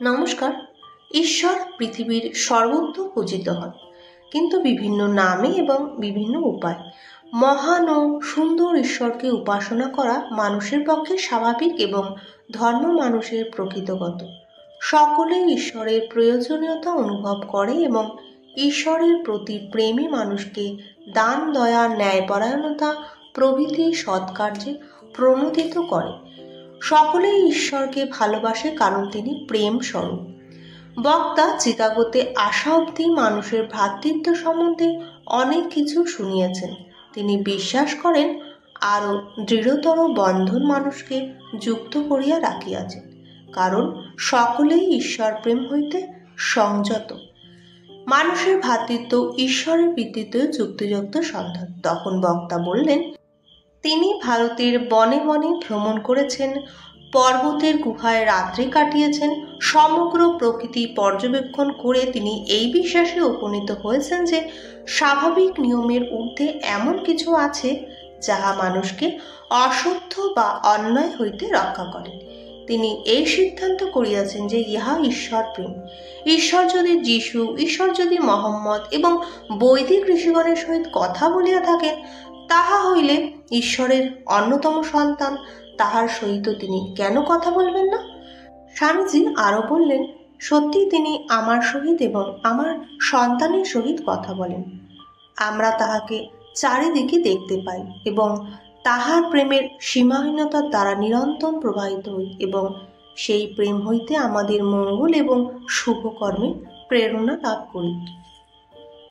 নমস্কার। ঈশ্বর পৃথিবীর সর্বত্র পূজিত হন, কিন্তু বিভিন্ন নামে এবং বিভিন্ন উপায়। মহান ও সুন্দর ঈশ্বরকে উপাসনা করা মানুষের পক্ষে স্বাভাবিক এবং ধর্ম মানুষের প্রকৃতগত। সকলেই ঈশ্বরের প্রয়োজনীয়তা অনুভব করে এবং ঈশ্বরের প্রতি প্রেমী মানুষকে দান, দয়া, ন্যায়পরায়ণতা প্রভৃতি সৎকার্যে প্রণোদিত করে। সকলেই ঈশ্বরকে ভালোবাসে কারণ তিনি প্রেম স্বরূপ। বক্তা চিকাগোতে আসা অবধি মানুষের ভ্রাতৃত্ব সম্বন্ধে অনেক কিছু শুনিয়েছেন। তিনি বিশ্বাস করেন আরও দৃঢ়তর বন্ধন মানুষকে যুক্ত করিয়া রাখিয়াছেন, কারণ সকলেই ঈশ্বর প্রেম হইতে সংযত। মানুষের ভ্রাতৃত্ব ঈশ্বরের ভিত্তিতে যুক্তিযুক্ত সন্ধান। তখন বক্তা বললেন, তিনি ভারতের বনে বনে ভ্রমণ করেছেন, পর্বতের গুহায় রাত্রি কাটিয়েছেন। সমগ্র প্রকৃতি পর্যবেক্ষণ করে তিনি এই বিশ্বাসে উপনীত হয়েছেন যে স্বাভাবিক নিয়মের ঊর্ধ্বে এমন কিছু আছে যাহা মানুষকে অসত্য বা অন্যায় হইতে রক্ষা করে। তিনি এই সিদ্ধান্ত করিয়াছেন যে ইহা ঈশ্বর প্রেম। ঈশ্বর যদি যীশু, ঈশ্বর যদি মোহাম্মদ এবং বৈদিক ঋষিগণের সহিত কথা বলিয়া থাকেন, তাহা হইলে ঈশ্বরের অন্যতম সন্তান, তাহার সহিত তিনি কেন কথা বলবেন না? স্বামীজি আরও বললেন, সত্যি তিনি আমার সহিত এবং আমার সন্তানের সহিত কথা বলেন। আমরা তাহাকে চারিদিকে দেখতে পাই এবং তাহার প্রেমের সীমাহীনতার দ্বারা নিরন্তর প্রবাহিত হই এবং সেই প্রেম হইতে আমাদের মঙ্গল এবং শুভকর্মে প্রেরণা লাভ করি।